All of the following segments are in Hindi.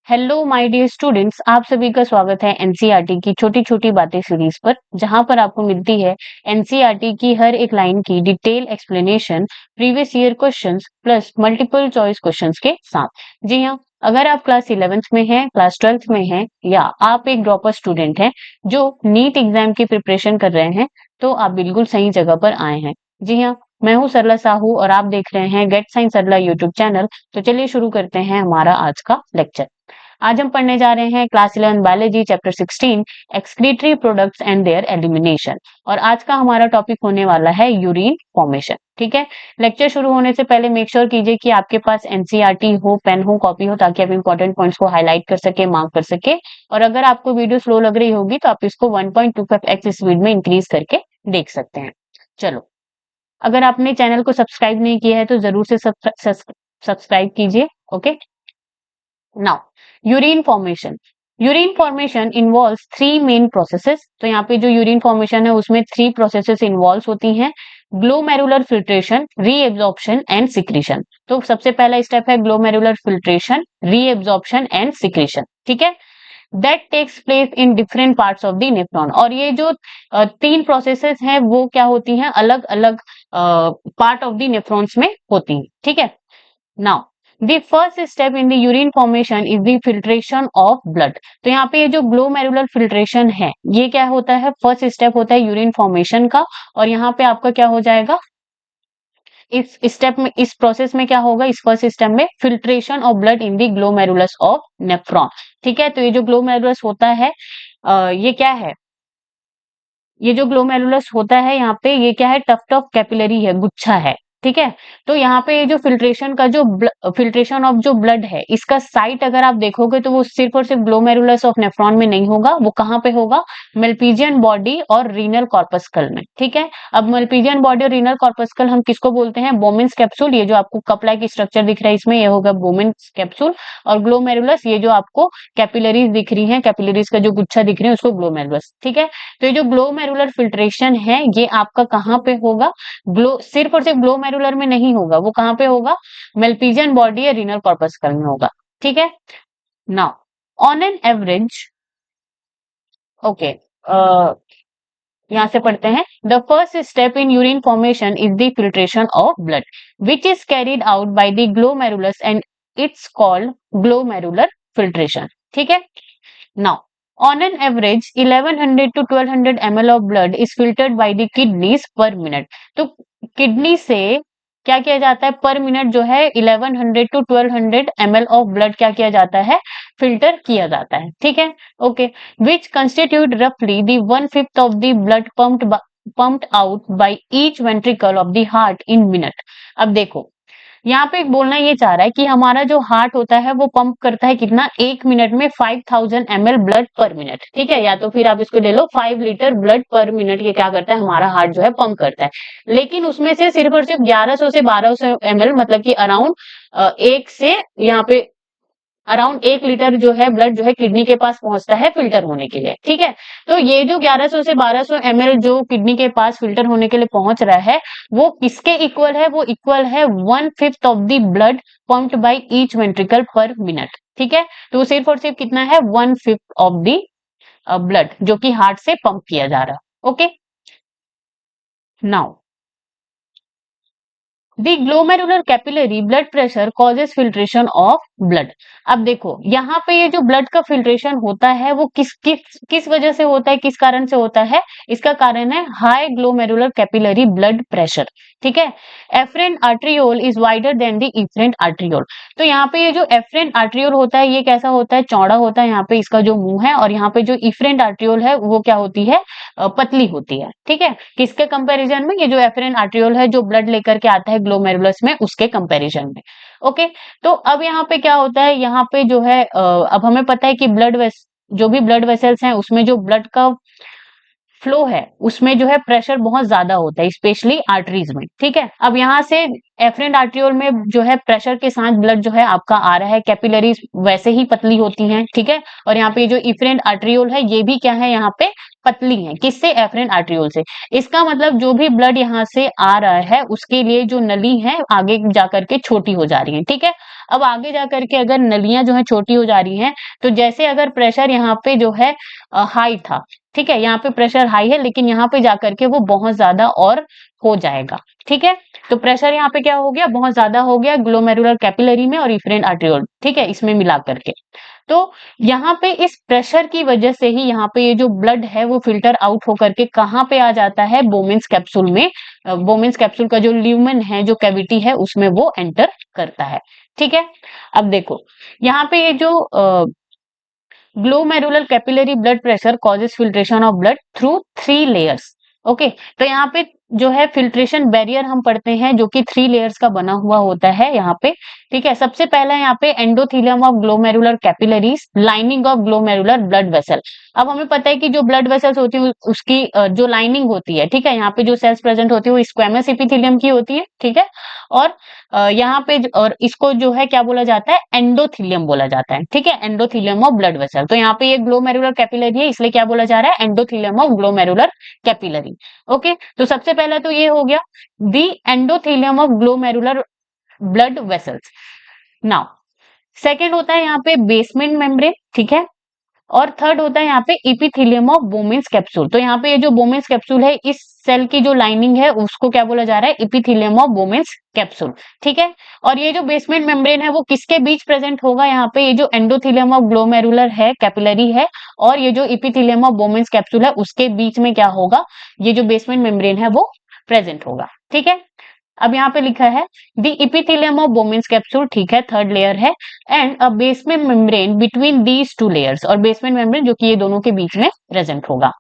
हेलो माय डियर स्टूडेंट्स, आप सभी का स्वागत है एनसीईआरटी की छोटी छोटी बातें सीरीज पर, जहां पर आपको मिलती है एनसीईआरटी की हर एक लाइन की detail explanation, previous year questions plus multiple choice questions के साथ। जी हाँ, अगर आप क्लास 11th में हैं, क्लास 12th में हैं या आप एक ड्रॉपर स्टूडेंट हैं जो नीट एग्जाम की प्रिपरेशन कर रहे हैं, तो आप बिल्कुल सही जगह पर आए हैं। जी हाँ, मैं हूँ सरला साहू और आप देख रहे हैं gate science Sarla YouTube channel. तो चलिए शुरू करते हैं हमारा आज का लेक्चर। आज हम पढ़ने जा रहे हैं class 11 biology chapter 16 excretory products and there elimination. और आज का हमारा टॉपिक होने वाला है यूरिन फॉर्मेशन। ठीक है, लेक्चर शुरू होने से पहले मेक श्योर कीजिए कि आपके पास एनसीईआरटी हो, पेन हो, कॉपी हो, ताकि आप इंपॉर्टेंट पॉइंट्स को हाईलाइट कर सके, मार्क कर सके। और अगर आपको वीडियो स्लो लग रही होगी तो आप इसको 1.25x स्पीड में इंक्रीज करके देख सकते हैं। चलो, अगर आपने चैनल को सब्सक्राइब नहीं किया है तो जरूर से सब्सक्राइब कीजिए। Okay, now urine formation. Urine formation involves three main processes. तो यहाँ पे जो यूरिन फॉर्मेशन है उसमें थ्री प्रोसेसेस इन्वॉल्व होती हैं: glomerular filtration, reabsorption and secretion. तो सबसे पहला स्टेप है glomerular filtration, reabsorption and secretion. ठीक है, that takes place in different parts of the nephron. और ये जो तीन प्रोसेसेस हैं वो क्या होती हैं, अलग अलग पार्ट ऑफ द नेफ्रॉन्स में होती हैं। ठीक है, now the first step in the urine formation is the filtration of blood। तो यहाँ पे ये जो ग्लोमेरुलर फिल्ट्रेशन है ये क्या होता है, फर्स्ट स्टेप होता है यूरिन फॉर्मेशन का। और यहाँ पे आपका क्या हो जाएगा, इस स्टेप में, इस प्रोसेस में क्या होगा, इस फर्स्ट स्टेप में filtration of blood in the glomerulus of nephron. ठीक है, तो ये जो ग्लोमेरुलस होता है ये क्या है, ये जो ग्लोमेरुलस होता है यहाँ पे ये क्या है, टफ्ट ऑफ कैपिलरी है, गुच्छा है। ठीक है, तो यहाँ पे ये जो फिल्ट्रेशन का जो फिल्ट्रेशन ऑफ जो ब्लड है इसका साइट अगर आप देखोगे तो वो सिर्फ और सिर्फ ग्लोमेरुलस ऑफ नेफ्रॉन में नहीं होगा, वो कहाँ पे होगा, मेल्पिजियन बॉडी और रीनल कॉर्पस्कल में। ठीक है, अब मेल्पिजियन बॉडी और रीनल कॉर्पस्कल हम किसको बोलते हैं, बोमेन्स कैप्सूल। ये जो आपको कप लाइक स्ट्रक्चर दिख रहा है इसमें ये होगा बोमेन्स कैप्सूल। और ग्लोमेरुलस, ये जो आपको कैपिलरीज दिख रही है, कैपिलरीज का जो गुच्छा दिख रही है उसको ग्लोमेरुलस। ठीक है, तो ये जो ग्लोमेरुलर फिल्ट्रेशन है ये आपका कहाँ पे होगा, सिर्फ और सिर्फ ग्लोमेरुलर में नहीं होगा, वो कहाँ पे होगा, मेल्पिजियन बॉडी या रीनल कॉर्पस्कल में होगा। ठीक है, now on an average, okay, यहां से पढ़ते हैं। The first step in urine formation is the filtration of blood which is carried out by the glomerulus and it's called glomerular filtration. ठीक है, now on an average 1100 to 1200 ml of blood is filtered by the kidneys per minute। तो किडनी से क्या किया जाता है, पर मिनट जो है 1100 टू 1200 ml ऑफ ब्लड क्या किया जाता है, फिल्टर किया जाता है। ठीक है, ओके, विच कंस्टिट्यूट रफली the 1/5 of the blood pumped out by each ventricle of the heart in minute। अब देखो यहाँ पे एक बोलना ये चाह रहा है कि हमारा जो हार्ट होता है वो पंप करता है कितना, एक मिनट में 5000 ml ब्लड पर मिनट। ठीक है, या तो फिर आप इसको ले लो 5 लीटर ब्लड पर मिनट, ये क्या करता है, हमारा हार्ट जो है पंप करता है। लेकिन उसमें से सिर्फ और सिर्फ 1100 से 1200 ml, मतलब कि अराउंड एक से यहाँ पे अराउंड 1 लीटर जो है ब्लड जो है किडनी के पास पहुंचता है फिल्टर होने के लिए। ठीक है, तो ये जो 1100 से 1200 ml जो किडनी के पास फिल्टर होने के लिए पहुंच रहा है वो किसके इक्वल है, वो इक्वल है 1/5 of the blood pumped by each ventricle पर मिनट। ठीक है, तो सिर्फ और सिर्फ कितना है, 1/5 ऑफ द ब्लड जो कि हार्ट से पंप किया जा रहा है। Okay, now the glomerular capillary blood pressure causes filtration of blood. अब देखो यहाँ पे ये जो ब्लड का फिल्ट्रेशन होता है वो किस वजह से होता है, किस कारण से होता है, इसका कारण है high glomerular capillary blood pressure. ठीक है, afferent arteriole is wider than the efferent arteriole. तो यहाँ पे ये जो एफरेंट आर्ट्रियोल होता है ये कैसा होता है, चौड़ा होता है, यहाँ पे इसका जो मुंह है। और यहाँ पे जो इफरेंट आर्ट्रियोल है वो क्या होती है, पतली होती है। ठीक है, किसके कंपैरिजन में, ये जो एफरेंट आर्ट्रियोल है जो ब्लड लेकर के आता है ग्लोमेरुलस में उसके कंपैरिजन में। ओके, तो अब यहाँ पे क्या होता है, यहाँ पे जो है अब हमें पता है कि जो भी ब्लड वेसल्स हैं उसमें जो ब्लड का फ्लो है उसमें जो है प्रेशर बहुत ज्यादा होता है, स्पेशली आर्टरीज में। ठीक है, अब यहाँ से एफरेंट आर्ट्रियोल में जो है प्रेशर के साथ ब्लड जो है आपका आ रहा है, कैपिलरीज वैसे ही पतली होती हैं। ठीक है, और यहाँ पे जो इफरेंट आर्ट्रियोल है ये भी क्या है, यहाँ पे पतली है, किससे, एफरेंट आर्ट्रियोल से। इसका मतलब जो भी ब्लड यहाँ से आ रहा है उसके लिए जो नली है आगे जाकर के छोटी हो जा रही है। ठीक है, अब आगे जा करके अगर नलियां जो है छोटी हो जा रही हैं, तो जैसे अगर प्रेशर यहाँ पे जो है हाई था, ठीक है, यहाँ पे प्रेशर हाई है, लेकिन यहाँ पे जा करके वो बहुत ज्यादा और हो जाएगा, ठीक है। तो प्रेशर यहाँ पे क्या हो गया, बहुत ज्यादा हो गया ग्लोमेरुलर कैपिलरी में और इफरेंट आर्टेरियोल, ठीक है, इसमें मिला करके। तो यहाँ पे इस प्रेशर की वजह से ही यहाँ पे ये जो ब्लड है वो फिल्टर आउट होकर के कहाँ पे आ जाता है, बोमेन्स कैप्सूल में। बोमेन्स कैप्सूल का जो ल्यूमेन है, जो कैविटी है, उसमें वो एंटर करता है, ठीक है। अब देखो यहाँ पे ये जो glomerular capillary blood pressure causes filtration of blood through 3 layers. Okay, तो यहाँ पे जो है फिल्ट्रेशन बैरियर हम पढ़ते हैं, जो कि 3 लेयर्स का बना हुआ होता है यहाँ पे, ठीक है। सबसे पहला यहाँ पे endothelium of glomerular capillaries, lining of glomerular blood vessel. अब हमें पता है कि जो ब्लड वेसल्स होती है उसकी जो लाइनिंग होती है, ठीक है, यहाँ पे जो सेल्स प्रेजेंट होती है वो स्क्वेमस एपिथेलियम की होती है, ठीक है। और यहाँ पे और इसको जो है क्या बोला जाता है, एंडोथेलियम बोला जाता है, ठीक है, एंडोथेलियम ऑफ ब्लड वेसल। तो यहाँ पे ये ग्लोमेरुलर कैपिलरी है, इसलिए क्या बोला जा रहा है, endothelium of glomerular capillary. Okay, तो सबसे पहला तो ये हो गया the endothelium of glomerular blood vessels. Now second होता है यहाँ पे बेसमेंट मेम्ब्रेन, ठीक है। और थर्ड होता है यहाँ पे इपिथेलियम ऑफ बोमेन्स कैप्सूल। तो यहाँ पे ये जो बोमेन्स कैप्सूल है, इस सेल की जो लाइनिंग है उसको क्या बोला जा रहा है, इपिथेलियम ऑफ बोमेन्स कैप्सूल, ठीक है। और ये जो बेसमेंट मेम्ब्रेन है वो किसके बीच प्रेजेंट होगा, यहाँ पे ये जो एंडोथेलियम ऑफ ग्लोमेरुलर है कैपिलरी है और ये जो इपिथेलियम ऑफ बोमेन्स कैप्सूल है, उसके बीच में क्या होगा, ये जो बेसमेंट मेम्ब्रेन है वो प्रेजेंट होगा, ठीक है। अब यहाँ पे लिखा है the epithelium of Bowman's capsule, ठीक है, थर्ड लेयर है, and a basement membrane between these 2 layers, और बेसमेंट मेम्ब्रेन जो कि ये दोनों के बीच में प्रेजेंट होगा।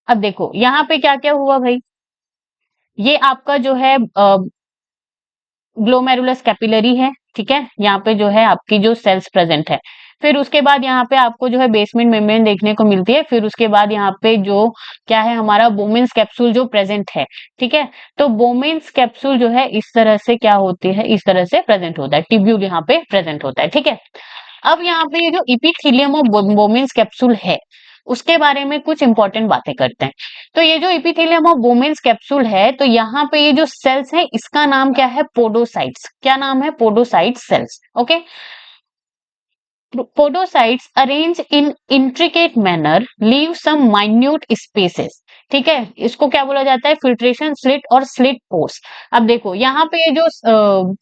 अब देखो यहाँ पे क्या क्या हुआ भाई, ये आपका जो है ग्लोमेरुलस कैपिलरी है, ठीक है, यहाँ पे जो है आपकी जो सेल्स प्रेजेंट है। फिर उसके बाद यहाँ पे आपको जो है बेसमेंट मेम्ब्रेन देखने को मिलती है। फिर उसके बाद यहाँ पे जो क्या है, हमारा बोमेन्स कैप्सूल जो प्रेजेंट है, ठीक है। तो बोमेन्स कैप्सूल जो है इस तरह से क्या होती है, इस तरह से प्रेजेंट होता है, टिब्यूल यहाँ पे प्रेजेंट होता है, ठीक है। अब यहाँ पे ये जो इपिथेलियम ऑफ बोमेन्स कैप्सूल है, उसके बारे में कुछ इंपॉर्टेंट बातें करते हैं। तो ये जो इपिथेलियम ऑफ बोमेन्स कैप्सूल है, तो यहाँ पे ये जो सेल्स है, इसका नाम क्या है, पोडोसाइट्स। क्या नाम है, podocyte cells. Okay, podocytes arrange in intricate manner leave some minute spaces, ठीक है, इसको क्या बोला जाता है, फिल्ट्रेशन स्लिट और स्लिट पोर्स। अब देखो यहाँ पे ये जो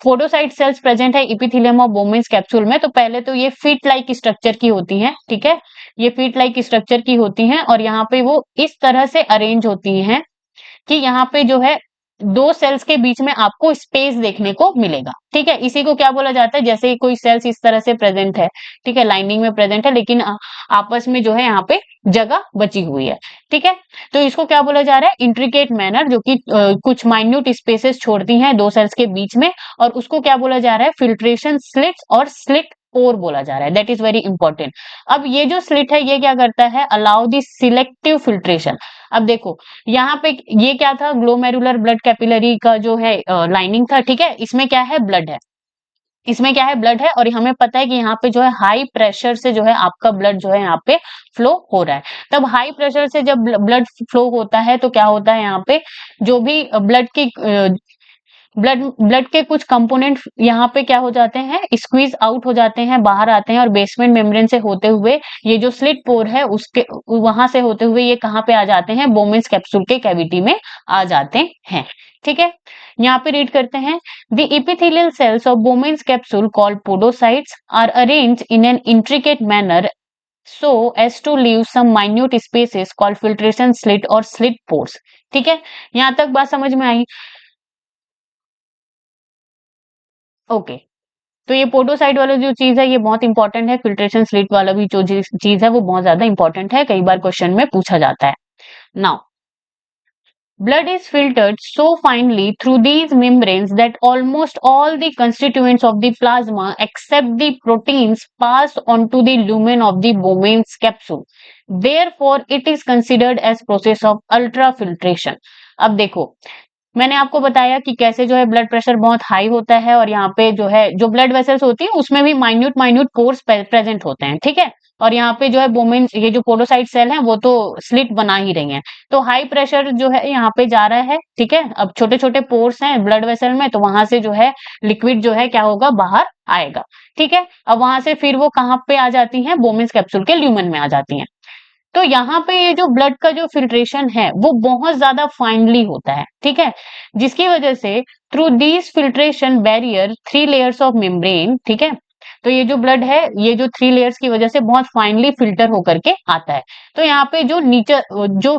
पोडोसाइट सेल्स प्रेजेंट है इपिथेलियम ऑफ बोमेन्स कैप्सूल में, तो पहले तो ये फीट लाइक स्ट्रक्चर की होती है, ठीक है, ये फीट लाइक स्ट्रक्चर की होती हैं और यहाँ पे वो इस तरह से अरेंज होती हैं कि यहाँ पे जो है 2 सेल्स के बीच में आपको स्पेस देखने को मिलेगा, ठीक है। इसी को क्या बोला जाता है, जैसे कोई सेल्स इस तरह से प्रेजेंट है, ठीक है, लाइनिंग में प्रेजेंट है, लेकिन आपस में जो है यहाँ पे जगह बची हुई है, ठीक है। तो इसको क्या बोला जा रहा है, इंट्रिकेट मैनर, जो कि कुछ माइन्यूट स्पेसेस छोड़ती हैं 2 सेल्स के बीच में, और उसको क्या बोला जा रहा है, फिल्ट्रेशन स्लिट्स और स्लिट पोर बोला जा रहा है। That is very important. अब ये जो स्लिट है, ये क्या करता है, अलाउ द सिलेक्टिव फिल्ट्रेशन। अब देखो यहाँ पे ये क्या था, ग्लोमेरुलर ब्लड कैपिलरी का जो है लाइनिंग था, ठीक है, इसमें क्या है, ब्लड है, इसमें क्या है, ब्लड है, और हमें पता है कि यहाँ पे जो है हाई प्रेशर से जो है आपका ब्लड जो है यहाँ पे फ्लो हो रहा है। तब हाई प्रेशर से जब ब्लड फ्लो होता है तो क्या होता है, यहाँ पे जो भी ब्लड के कुछ कंपोनेंट यहाँ पे क्या हो जाते हैं, स्क्वीज आउट हो जाते हैं, बाहर आते हैं, और बेसमेंट मेम्ब्रेन से होते हुए ये जो स्लिट पोर है उसके वहां से होते हुए ये कहाँ पे आ जाते हैं, बोमेन्स कैप्सूल के कैविटी में आ जाते हैं, ठीक है। यहाँ पे रीड करते हैं, the epithelial cells of Bowman's capsule called podocytes are arranged in an intricate manner so as to leave some minute spaces called filtration slit or slit pores, ठीक है। यहाँ तक बात समझ में आई। ओके, तो ये पोडोसाइट वाला जो चीज है ये बहुत इंपॉर्टेंट है, फिल्ट्रेशन स्लिट वाला भी जो चीज है वो बहुत ज्यादा इंपॉर्टेंट है, कई बार क्वेश्चन में पूछा जाता है। Now blood is filtered so finely through these membranes that almost all the constituents of the plasma except the proteins pass onto the lumen of the Bowman's capsule. Therefore, it is considered as process of ultrafiltration. अब देखो मैंने आपको बताया कि कैसे जो है ब्लड प्रेशर बहुत हाई होता है और यहाँ पे जो है जो ब्लड वेसल्स होती है उसमें भी माइन्यूट माइन्यूट पोर्स प्रेजेंट होते हैं, ठीक है। और यहाँ पे जो है बोमेन ये जो पोडोसाइट सेल हैं वो तो स्लिट बना ही रही हैं। तो हाई प्रेशर जो है यहाँ पे जा रहा है, ठीक है। अब छोटे छोटे पोर्स हैं ब्लड वेसल में, तो वहां से जो है लिक्विड जो है क्या होगा, बाहर आएगा, ठीक है। अब वहां से फिर वो कहाँ पे आ जाती हैं, बोमेन्स कैप्सूल के ल्यूमेन में आ जाती हैं। तो यहाँ पे ये जो ब्लड का जो फिल्ट्रेशन है वो बहुत ज्यादा फाइनली होता है, ठीक है। जिसकी वजह से through these filtration barrier 3 layers of membrane, ठीक है। तो ये जो ब्लड है ये जो 3 लेयर्स की वजह से बहुत फाइनली फिल्टर होकर के आता है। तो यहाँ पे जो नीचे जो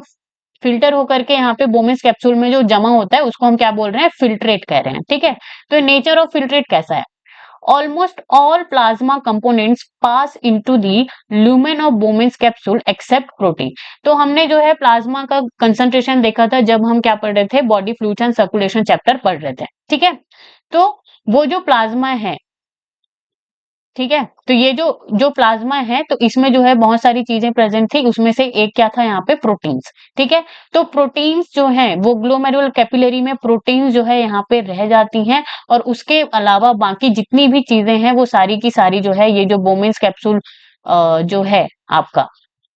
फिल्टर होकर के यहाँ पे बोमेन्स कैप्सूल में जो जमा होता है उसको हम क्या बोल रहे हैं, फिल्ट्रेट कह रहे हैं, ठीक है। तो नेचर ऑफ फिल्ट्रेट कैसा है, almost all plasma components pass into the lumen of Bowman's capsule except protein। तो हमने जो है प्लाज्मा का कंसंट्रेशन देखा था जब हम क्या पढ़ रहे थे, body fluids and circulation chapter पढ़ रहे थे, ठीक है। तो वो जो प्लाज्मा है, ठीक है, तो ये जो जो प्लाज्मा है तो इसमें जो है बहुत सारी चीजें प्रेजेंट थी, उसमें से एक क्या था यहाँ पे, प्रोटीन्स, ठीक है। तो प्रोटीन्स जो है वो ग्लोमेरुलर कैपिलरी में प्रोटीन्स जो है यहाँ पे रह जाती हैं और उसके अलावा बाकी जितनी भी चीजें हैं वो सारी की सारी जो है ये जो बोमेन्स कैप्सूल जो है आपका,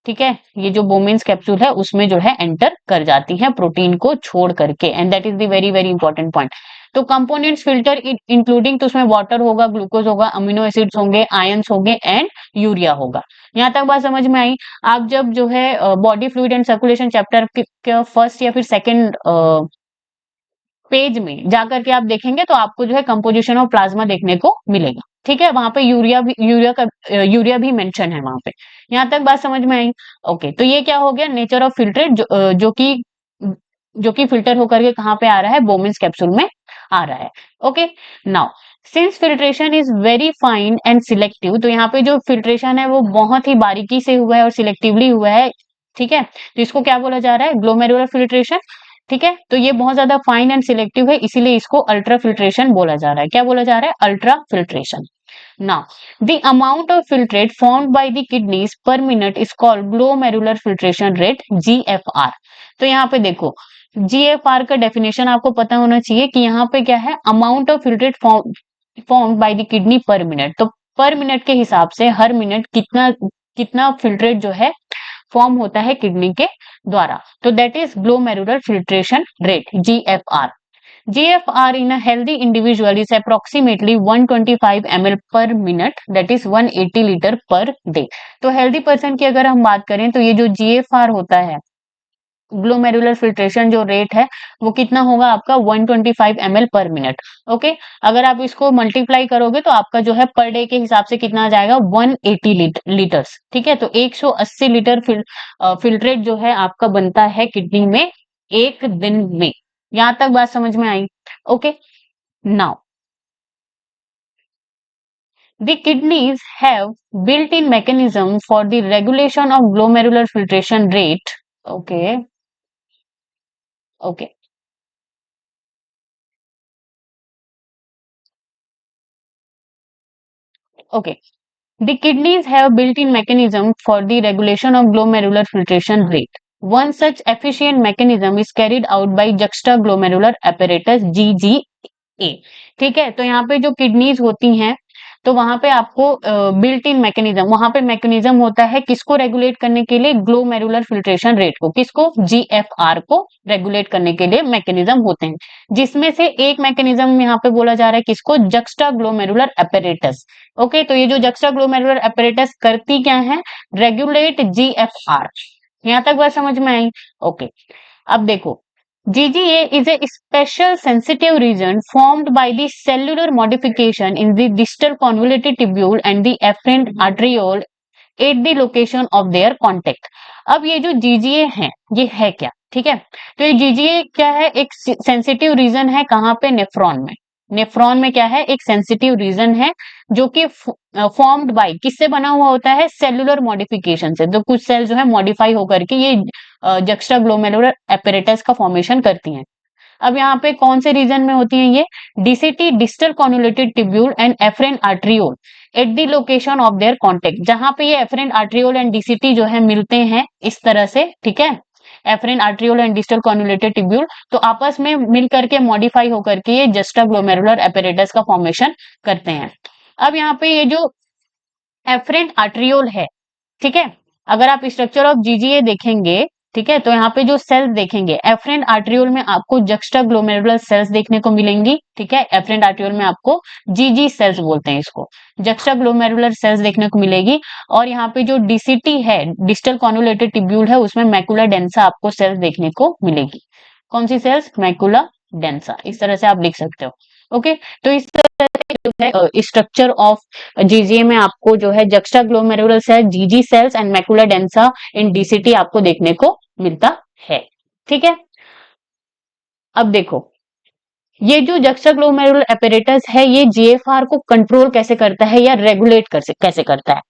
ठीक है, ये जो बोमेन्स कैप्सूल है उसमें जो है एंटर कर जाती है प्रोटीन को छोड़ करके, and that is the very very important point. तो कंपोनेंट्स फिल्टर इंक्लूडिंग, तो उसमें वाटर होगा, ग्लूकोज होगा, अमीनो एसिड्स होंगे, आयंस होंगे एंड यूरिया होगा। यहाँ तक बात समझ में आई। आप जब जो है body fluid and circulation chapter के फर्स्ट या फिर सेकेंड पेज में जाकर के आप देखेंगे तो आपको जो है कंपोजिशन ऑफ प्लाज्मा देखने को मिलेगा, ठीक है। वहां पे यूरिया भी मेंशन है वहां पे। यहाँ तक बात समझ में आई। ओके, तो ये क्या हो गया, नेचर ऑफ फिल्ट्रेट जो कि फिल्टर होकर के कहाँ पे आ रहा है, बोमेन्स कैप्सूल में आ रहा है। Okay, now since filtration is very fine and selective, तो यहाँ पे जो फिल्ट्रेशन है वो बहुत ही बारीकी से हुआ है और सिलेक्टिवली हुआ है, ठीक है। तो इसको क्या बोला जा रहा है, ग्लोमेरुलर फिल्ट्रेशन, ठीक है। तो ये बहुत ज्यादा फाइन एंड सिलेक्टिव है, इसीलिए इसको अल्ट्रा फिल्ट्रेशन बोला जा रहा है। क्या बोला जा रहा है, ultra filtration. Now the amount of filtrate formed by the kidneys पर minute is called glomerular filtration rate, GFR। तो यहाँ पे देखो GFR का डेफिनेशन आपको पता होना चाहिए कि यहाँ पे क्या है, amount of filtrate formed by the kidney पर मिनट। तो पर मिनट के हिसाब से हर मिनट कितना कितना फिल्ट्रेट जो है फॉर्म होता है किडनी के द्वारा, तो that is glomerular filtration rate, GFR। GFR in a healthy individual is approximately 125 ml per minute, that is 180 litre per day. तो हेल्दी पर्सन की अगर हम बात करें तो ये जो GFR होता है, ग्लोमेरुलर फिल्ट्रेशन जो रेट है वो कितना होगा आपका, 125 ml पर मिनट। ओके, अगर आप इसको मल्टीप्लाई करोगे तो आपका जो है पर डे के हिसाब से कितना आ जाएगा, 180 लीटर्स, ठीक है। तो 180 लीटर फिल्ट्रेट जो है आपका बनता है किडनी में एक दिन में। यहां तक बात समझ में आई। Okay, now the kidneys have built-in mechanism for the regulation of glomerular filtration rate। Okay, okay, okay. The kidneys have built-in mechanism for the regulation of glomerular filtration rate. One such efficient mechanism is carried out by juxtaglomerular apparatus, GGA। ठीक है, तो यहाँ पे जो किडनीज होती हैं तो वहां पे आपको बिल्ट इन मैकेनिज्म, वहां पे मैकेनिज्म होता है किसको रेगुलेट करने के लिए, ग्लोमेरुलर फिल्ट्रेशन रेट को, किसको, GFR को रेगुलेट करने के लिए मैकेनिज्म होते हैं, जिसमें से एक मैकेनिज्म यहाँ पे बोला जा रहा है किसको, जक्स्टा ग्लोमेरुलर एपेरेटस। ओके, तो ये जो जक्स्टा ग्लोमेरुलर एपेरेटस करती क्या है, रेगुलेट GFR। यहाँ तक बात समझ में आई। ओके, अब देखो GGA is a special sensitive region formed by the cellular modification in the distal convoluted tubule and the afferent arteriole at the location of their contact। अब ये जो GGA है ये है क्या, ठीक है। तो ये GGA क्या है, एक सेंसिटिव रीजन है, कहाँ पे, नेफ्रॉन में। नेफ्रॉन में क्या है, एक सेंसिटिव रीजन है जो कि फॉर्म्ड बाय, किससे बना हुआ होता है, सेलुलर मॉडिफिकेशन से। तो कुछ सेल जो है मॉडिफाई होकर के ये जक्स्टा ग्लोमेरुलर एपेरेटस का फॉर्मेशन करती हैं। अब यहाँ पे कौन से रीजन में होती है ये, DCT, distal convoluted tubule and afferent arteriole at the location of their contact. जहां पे ये एफरेंट आर्ट्रियोल एंड DCT जो है मिलते हैं इस तरह से, ठीक है, afferent arteriole and distal convoluted tubule, तो आपस में मिल करके मॉडिफाई होकर के ये जस्टाग्लोमेरुलर एपेरेटस का फॉर्मेशन करते हैं। अब यहाँ पे ये जो एफरेंट आर्ट्रियोल है, ठीक है, अगर आप स्ट्रक्चर ऑफ जीजीए देखेंगे, ठीक है, तो यहाँ पे जो सेल्स देखेंगे एफरेंट आर्ट्रियोल में आपको जक्स्टाग्लोमेरुलर सेल्स देखने को मिलेंगी, ठीक है, एफरेंट आर्ट्रियोल में आपको जीजी सेल्स बोलते हैं इसको, जक्स्टाग्लोमेरुलर सेल्स देखने को मिलेगी। और यहाँ पे जो डीसीटी है, डिस्टल कॉन्जुलेटेड ट्यूब्यूल है, उसमें मैकुला डेंसा आपको सेल्स देखने को मिलेगी। कौन सी सेल्स? मैकुला डेंसा, इस तरह से आप लिख सकते हो। ओके, तो इस तरह से जो है स्ट्रक्चर ऑफ जीजीए में आपको जो है juxtaglomerular cell, GG cells and macula densa in DCT आपको देखने को मिलता है, ठीक है। अब देखो, ये जो जक्स्टाग्लोमेरुलर एपेरेटस है, ये जीएफआर को कंट्रोल कैसे करता है या रेगुलेट कैसे करता है?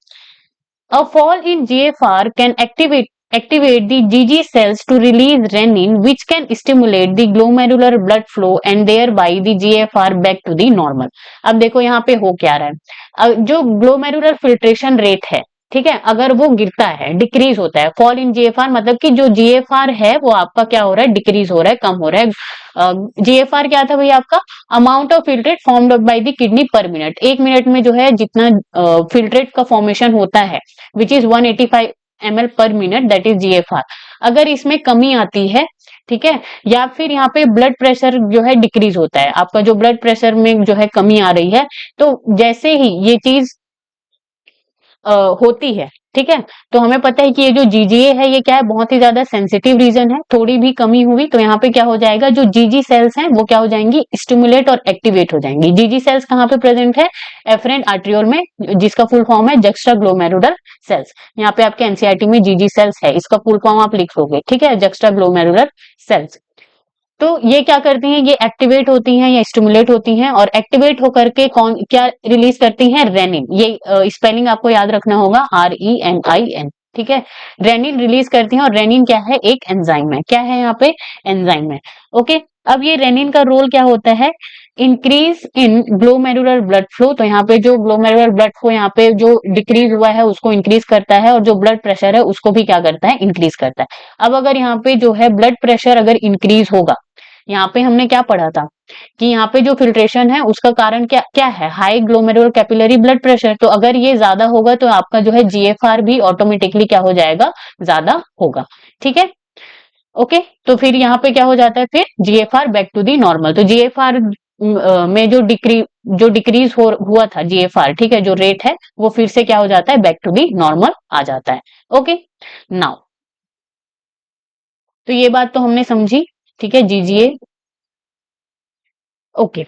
A fall in GFR can activate the GG cells to release renin, which can stimulate the glomerular blood flow and thereby the GFR back to the normal. अब देखो यहाँ पे हो क्या रहा है, जो ग्लोमेरुलर फिल्ट्रेशन रेट है, ठीक है, अगर वो गिरता है, डिक्रीज होता है, फॉल इन जीएफआर मतलब कि जो जीएफआर है वो आपका क्या हो रहा है? डिक्रीज हो रहा है, कम हो रहा है। जीएफआर क्या था भाई आपका? Amount of filtrate formed by the kidney पर मिनट, एक मिनट में जो है जितना फिल्ट्रेट का फॉर्मेशन होता है, विच इज 185 ml पर मिनट, दैट इज जीएफआर। अगर इसमें कमी आती है, ठीक है, या फिर यहाँ पे ब्लड प्रेशर जो है डिक्रीज होता है, आपका जो ब्लड प्रेशर में जो है कमी आ रही है, तो जैसे ही ये चीज होती है, ठीक है, तो हमें पता है कि ये जो जीजीए है ये क्या है? बहुत ही ज्यादा सेंसिटिव रीजन है। थोड़ी भी कमी हुई तो यहाँ पे क्या हो जाएगा? जो जीजी सेल्स हैं वो क्या हो जाएंगी? स्टिमुलेट और एक्टिवेट हो जाएंगी। जीजी सेल्स कहाँ पे प्रेजेंट है? एफरेंट आर्ट्रियोल में, जिसका फुल फॉर्म है जक्स्टाग्लोमेरुलर सेल्स। यहाँ पे आपके एनसीईआरटी में जीजी सेल्स है, इसका फुल फॉर्म आप लिख लोगे, ठीक है, जक्स्टाग्लोमेरुलर सेल्स। तो ये क्या करती हैं? ये एक्टिवेट होती हैं या स्टिमुलेट होती हैं, और एक्टिवेट होकर के कौन क्या रिलीज करती हैं? रेनिन। ये स्पेलिंग आपको याद रखना होगा, RENIN, ठीक है, रेनिन रिलीज करती हैं। और रेनिन क्या है? एक एंजाइम है। क्या है यहाँ पे? एंजाइम है। ओके, अब ये रेनिन का रोल क्या होता है? Increase in glomerular blood flow, तो यहाँ पे जो ग्लोमेरुलर ब्लड फ्लो यहाँ पे जो डिक्रीज हुआ है उसको इंक्रीज करता है, और जो ब्लड प्रेशर है उसको भी क्या करता है? इंक्रीज करता है। अब अगर यहाँ पे जो है ब्लड प्रेशर अगर इंक्रीज होगा, यहाँ पे हमने क्या पढ़ा था कि यहाँ पे जो फिल्ट्रेशन है उसका कारण क्या क्या है? High glomerular capillary blood pressure. तो अगर ये ज्यादा होगा तो आपका जो है जीएफआर भी ऑटोमेटिकली क्या हो जाएगा? ज्यादा होगा, ठीक है। ओके, तो फिर यहाँ पे क्या हो जाता है? फिर GFR back to the normal. तो जीएफआर में जो डिक्रीज हुआ था जीएफआर, ठीक है, जो रेट है वो फिर से क्या हो जाता है? बैक टू दी नॉर्मल आ जाता है। ओके, नाउ तो ये बात तो हमने समझी, ठीक है, जीजीए। Okay,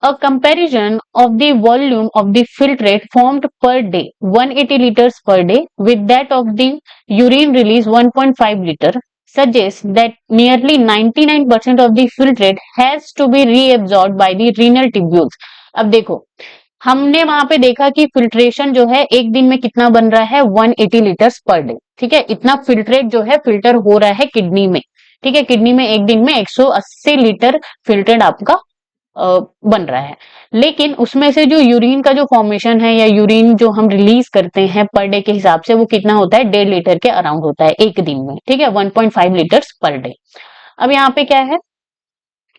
a comparison of the volume of the filtrate formed per day 180 liters per day with that of the urine release 1.5 liter suggests that nearly 99% of the filtrate has to be reabsorbed by the renal tubules. अब देखो, हमने वहां पे देखा कि फिल्ट्रेशन जो है एक दिन में कितना बन रहा है? 180 लीटर्स पर डे, ठीक है, इतना फिल्ट्रेट जो है फिल्टर हो रहा है किडनी में, ठीक है, किडनी में एक दिन में 180 लीटर फिल्ट्रेट आपका बन रहा है। लेकिन उसमें से जो यूरिन का जो फॉर्मेशन है या यूरिन जो हम रिलीज करते हैं पर डे के हिसाब से, वो कितना होता है? 1.5 लीटर के अराउंड होता है एक दिन में, ठीक है, 1.5 लीटर्स पर डे। अब यहाँ पे क्या है?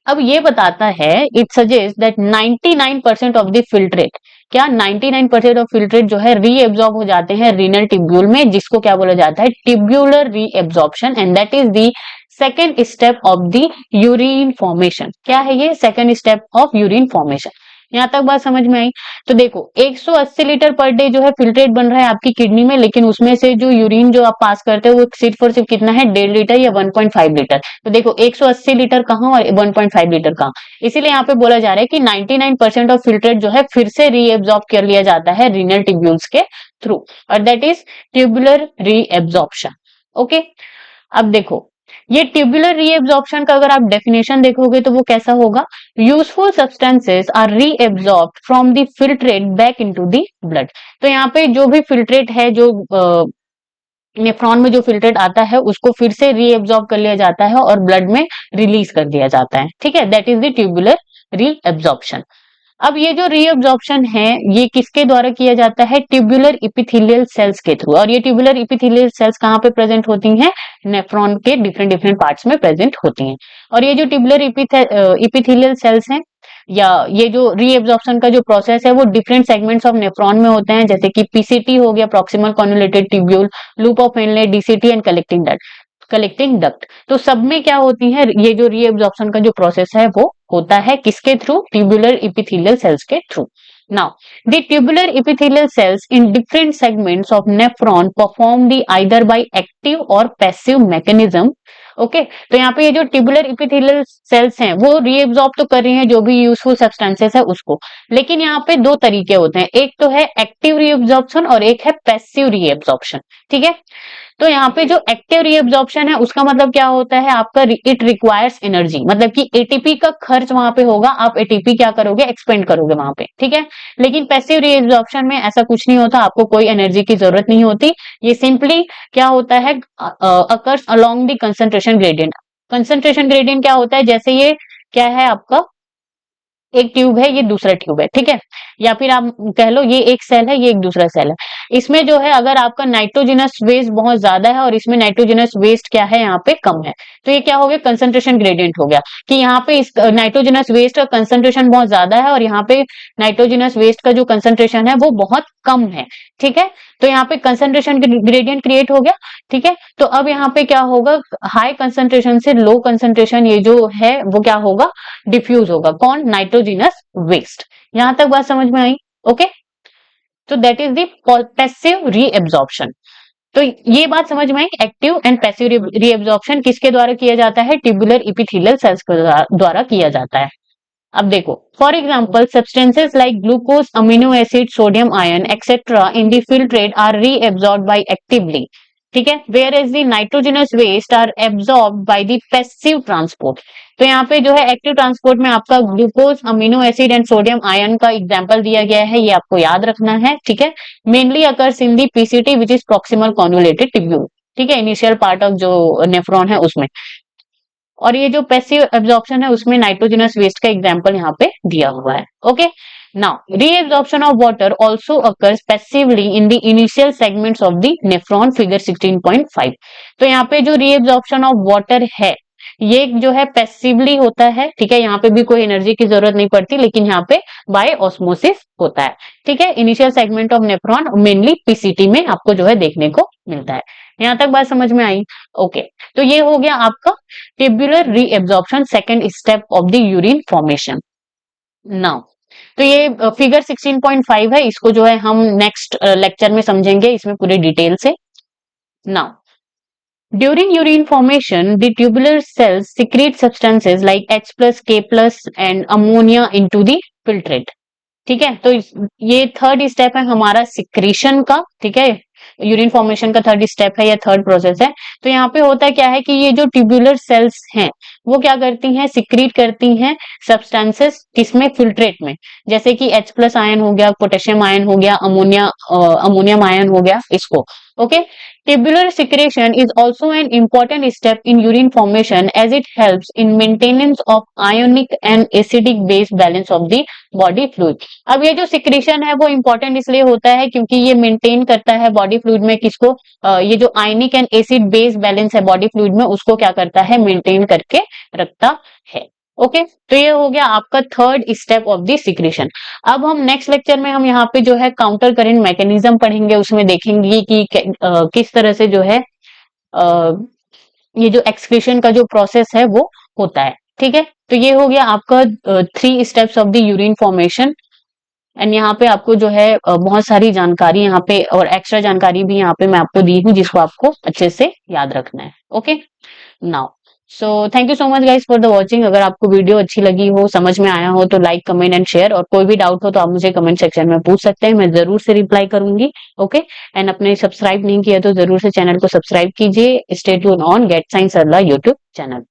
अब ये बताता है, it suggest that 99% of the filtrate, क्या 99% ऑफ फिल्ट्रेट जो है रीएब्जॉर्ब हो जाते हैं रीनल ट्यूब्यूल में, जिसको क्या बोला जाता है? Tubular reabsorption, and that is the second step of the urine formation. क्या है ये? Second step of urine formation. यहाँ तक बात समझ में आई? तो देखो, 180 लीटर पर डे जो है फिल्ट्रेट बन रहा है आपकी किडनी में, लेकिन उसमें से जो यूरिन जो आप पास करते हो वो सिर्फ और सिर्फ कितना है? 1.5 लीटर या 1.5 लीटर। तो देखो 180 लीटर कहाँ और 1.5 लीटर कहाँ, इसीलिए यहाँ पे बोला जा रहा है कि 99% ऑफ फिल्ट्रेट जो है फिर से रीएब्जॉर्ब कर लिया जाता है रीनल ट्यूब्यूल्स के थ्रू, और that is tubular reabsorption. Okay, अब देखो, ये ट्यूबुलर रीएब्जॉर्प्शन का अगर आप डेफिनेशन देखोगे तो वो कैसा होगा? Useful substances are reabsorbed from the filtrate back into the blood. तो यहाँ पे जो भी फिल्ट्रेट है, जो नेफ्रॉन में जो फिल्ट्रेट आता है उसको फिर से रीएब्जॉर्ब कर लिया जाता है और ब्लड में रिलीज कर दिया जाता है, ठीक है, that is the tubular reabsorption. अब ये जो रीअब्जॉर्प्शन है ये किसके द्वारा किया जाता है? ट्यूबुलर एपिथेलियल सेल्स के थ्रू। और ये ट्यूबुलर एपिथेलियल सेल्स कहाँ पे प्रेजेंट होती हैं? नेफ्रॉन के डिफरेंट डिफरेंट पार्ट्स में प्रेजेंट होती हैं। और ये जो ट्यूबुलर एपिथेलियल सेल्स हैं या ये जो रीअब्जॉर्प्शन का जो प्रोसेस है वो डिफरेंट सेगमेंट्स ऑफ नेफ्रॉन में होते हैं, जैसे कि पीसीटी हो गया, proximal convoluted tubule, loop of Henle, DCT and collecting duct. तो सब में क्या होती है? ये जो रीअब्जॉर्प्शन का जो प्रोसेस है वो होता है किसके थ्रू? ट्यूबुलर एपिथेलियल सेल्स के through. Now the tubular epithelial cells in different segments of nephron perform the either by active और पैसिव मैकेनिज्म। ओके, तो यहाँ पे ये जो ट्यूबुलर एपिथेलियल सेल्स हैं वो रीएब्सॉर्ब तो कर रही हैं जो भी यूजफुल सब्सटेंसेस है उसको, लेकिन यहाँ पे दो तरीके होते हैं, एक तो है एक्टिव रीएब्सॉर्प्शन और एक है पैसिव रीएब्सॉर्प्शन। ठीक है, तो यहाँ पे जो एक्टिव रीअब्जॉर्प्शन है उसका मतलब क्या होता है? आपका इट रिक्वायर्स एनर्जी, मतलब कि एटीपी का खर्च वहां पे होगा, आप एटीपी क्या करोगे? एक्सपेंड करोगे वहां पे। ठीक है, लेकिन पैसिव रीअब्जॉर्प्शन में ऐसा कुछ नहीं होता, आपको कोई एनर्जी की जरूरत नहीं होती। ये सिंपली क्या होता है? Occurs along the concentration gradient. Concentration gradient क्या होता है? जैसे ये क्या है आपका? एक ट्यूब है, ये दूसरा ट्यूब है, ठीक है, या फिर आप कह लो ये एक सेल है, ये एक दूसरा सेल है। इसमें जो है अगर आपका नाइट्रोजनस वेस्ट बहुत ज्यादा है और इसमें नाइट्रोजनस वेस्ट क्या है? यहाँ पे कम है, तो ये क्या हो गया? कंसंट्रेशन ग्रेडियंट हो गया कि यहाँ पे इस नाइट्रोजनस वेस्ट का कंसंट्रेशन बहुत ज्यादा है और यहाँ पे नाइट्रोजनस वेस्ट का जो कंसंट्रेशन है वो बहुत कम है। ठीक है, तो यहाँ पे कंसंट्रेशन ग्रेडियंट क्रिएट हो गया। ठीक है, तो अब यहाँ पे क्या होगा? हाई कंसंट्रेशन से लो कंसंट्रेशन ये जो है वो क्या होगा? डिफ्यूज होगा। कौन? Nitrogenous waste. यहां तक बात समझ में आई? ओके, तो that is the passive reabsorption. तो ये बात समझ में आई, एक्टिव एंड पैसिव रीएब्जॉर्प्शन किसके द्वारा किया जाता है? ट्यूबुलर एपिथेलियल सेल्स के द्वारा किया जाता है। अब देखो, for example substances like glucose, amino acid, sodium ion etcetera in the filtrate are reabsorbed by actively. ठीक है, whereas the nitrogenous waste are absorbed by the passive transport. तो यहाँ पे जो है एक्टिव ट्रांसपोर्ट में आपका glucose, amino acid and sodium ion का एग्जाम्पल दिया गया है, ये आपको याद रखना है। ठीक है, mainly occurs in the PCT which is proximal convoluted tubule. ठीक है, इनिशियल पार्ट ऑफ जो नेफ्रॉन है उसमें। और ये जो पैसिव एब्जॉर्प्शन है उसमें नाइट्रोजनस वेस्ट का एग्जांपल यहाँ पे दिया हुआ है। Okay, now reabsorption of water also occurs passively in the initial segments of the nephron, figure 16.5। तो यहाँ पे जो रीएब्जॉर्प्शन ऑफ वाटर है ये जो है पैसिवली होता है। ठीक है, यहाँ पे भी कोई एनर्जी की जरूरत नहीं पड़ती, लेकिन यहाँ पे बाय ऑस्मोसिस होता है। ठीक है, initial segment of nephron mainly PCT में आपको जो है देखने को मिलता है। यहाँ तक बात समझ में आई? ओके, तो ये हो गया आपका tubular reabsorption, second step of the urine formation. Now तो ये फिगर 16.5 है, इसको जो है हम नेक्स्ट लेक्चर में समझेंगे इसमें पूरे डिटेल से। Now during urine formation, the tubular cells secrete substances like H plus, K plus and ammonia into the filtrate। ठीक है, तो ये थर्ड स्टेप है हमारा सिक्रीशन का। ठीक है, यूरिन फॉर्मेशन का थर्ड स्टेप है या थर्ड प्रोसेस है। तो यहाँ पे होता क्या है कि ये जो ट्यूबुलर सेल्स हैं वो क्या करती हैं? सिक्रीट करती हैं सब्सटेंसेस, किसमें? फिल्ट्रेट में, जैसे कि H प्लस आयन हो गया, पोटेशियम आयन हो गया, अमोनियम आयन हो गया, इसको। Okay, tubular secretion is also an important step in urine formation as it helps in maintenance of ionic and acidic base balance of the body fluid। अब ये जो सिक्रीशन है वो इंपॉर्टेंट इसलिए होता है क्योंकि ये मेंटेन करता है बॉडी फ्लूइड में किसको? ये जो आयनिक एंड एसिड बेस बैलेंस है बॉडी फ्लूइड में उसको क्या करता है? मेंटेन करके रखता है। ओके, तो ये हो गया आपका third step of the secretion. अब हम नेक्स्ट लेक्चर में हम यहाँ पे जो है काउंटर करेंट मैकेनिज्म पढ़ेंगे, उसमें देखेंगे कि किस तरह से जो है ये जो एक्सक्रीशन का जो प्रोसेस है वो होता है। ठीक है, तो ये हो गया आपका 3 steps of the urine formation. And यहाँ पे आपको जो है बहुत सारी जानकारी यहाँ पे और एक्स्ट्रा जानकारी भी यहाँ पे मैं आपको दी हूँ जिसको आपको अच्छे से याद रखना है। Okay, now so thank you so much guys for the watching. अगर आपको वीडियो अच्छी लगी हो, समझ में आया हो तो लाइक, कमेंट एंड शेयर, और कोई भी डाउट हो तो आप मुझे कमेंट सेक्शन में पूछ सकते हैं, मैं जरूर से रिप्लाई करूंगी। ओके, एंड अपने सब्सक्राइब नहीं किया तो जरूर से चैनल को सब्सक्राइब कीजिए। Stay tune on get science Sarla YouTube channel.